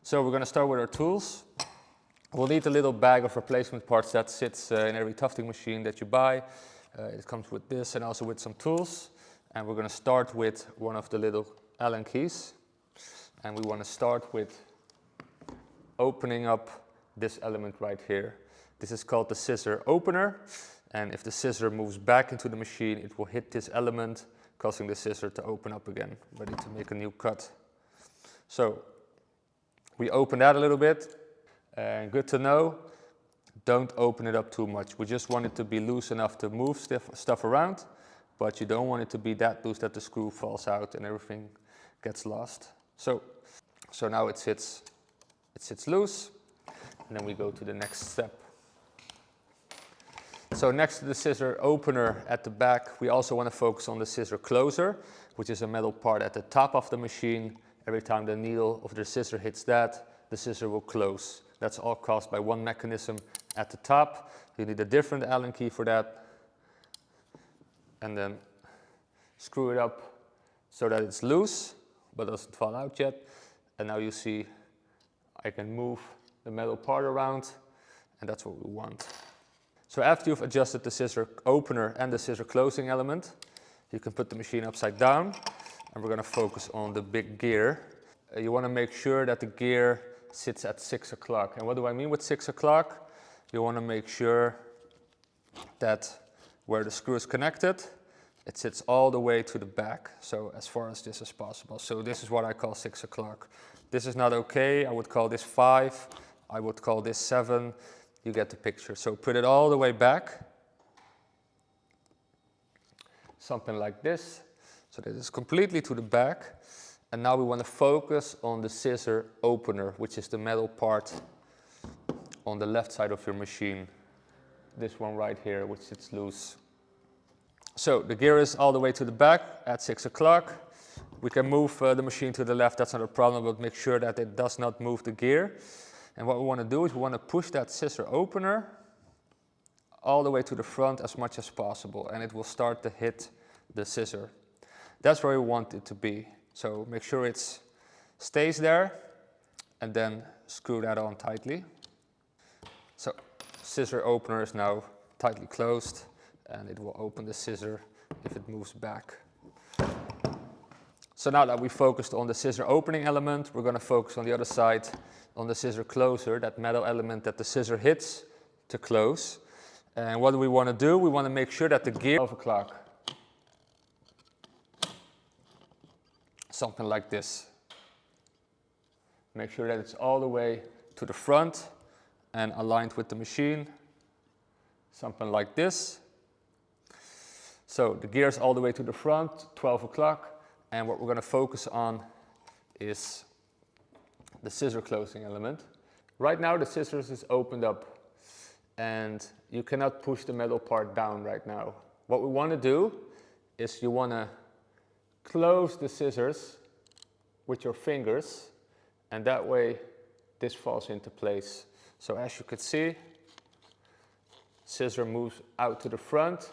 So we're going to start with our tools. We'll need a little bag of replacement parts that sits in every tufting machine that you buy. It comes with this and also with some tools. And we're going to start with one of the little Allen keys. And we want to start with opening up this element right here. This is called the Scissor Opener. And if the scissor moves back into the machine, it will hit this element, causing the scissor to open up again, ready to make a new cut. So we open that a little bit, and good to know, don't open it up too much. We just want it to be loose enough to move stuff around, but you don't want it to be that loose that the screw falls out and everything gets lost. So now it sits loose, and then we go to the next step. So next to the scissor opener at the back, we also want to focus on the scissor closer, which is a metal part at the top of the machine. Every time the needle of the scissor hits that, the scissor will close. That's all caused by one mechanism at the top. You need a different Allen key for that. And then screw it up so that it's loose, but doesn't fall out yet. And now you see I can move the metal part around, and that's what we want. So after you've adjusted the scissor opener and the scissor closing element, you can put the machine upside down, and we're going to focus on the big gear. You want to make sure that the gear sits at 6 o'clock. And what do I mean with 6 o'clock? You want to make sure that where the screw is connected, it sits all the way to the back, so as far as this is possible. So this is what I call 6 o'clock. This is not okay. I would call this 5. I would call this 7. You get the picture. So put it all the way back, something like this. So this is completely to the back. And now we want to focus on the scissor opener, which is the metal part on the left side of your machine. This one right here, which sits loose. So the gear is all the way to the back at 6 o'clock. We can move the machine to the left, that's not a problem, but make sure that it does not move the gear. And what we want to do is we want to push that scissor opener all the way to the front as much as possible, and it will start to hit the scissor. That's where we want it to be. So make sure it stays there, and then screw that on tightly. So scissor opener is now tightly closed, and it will open the scissor if it moves back. So now that we focused on the scissor opening element, we're going to focus on the other side on the scissor closer, that metal element that the scissor hits to close. And what do we want to do? We want to make sure that the gear 12 o'clock. Something like this. Make sure that it's all the way to the front and aligned with the machine. Something like this. So the gear is all the way to the front, 12 o'clock. And what we're going to focus on is the scissor closing element. Right now the scissors is opened up and you cannot push the metal part down right now. What we want to do is you want to close the scissors with your fingers, and that way this falls into place. So as you can see, scissor moves out to the front.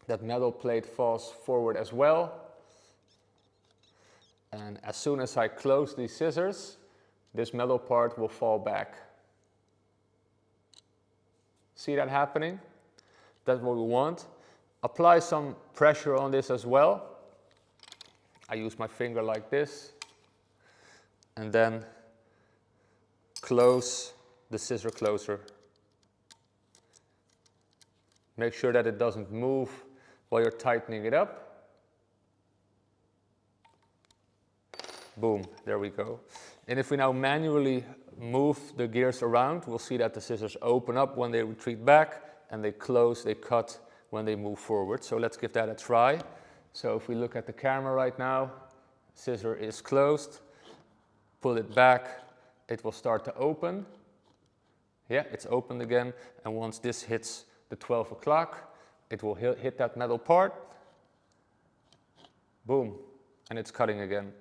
That metal plate falls forward as well. And as soon as I close these scissors, this metal part will fall back. See that happening? That's what we want. Apply some pressure on this as well. I use my finger like this. And then close the scissor closer. Make sure that it doesn't move while you're tightening it up. Boom, there we go. And if we now manually move the gears around, we'll see that the scissors open up when they retreat back, and they close, they cut when they move forward. So let's give that a try. So if we look at the camera right now, scissor is closed. Pull it back, it will start to open. Yeah, it's opened again. And once this hits the 12 o'clock, it will hit that metal part. Boom, and it's cutting again.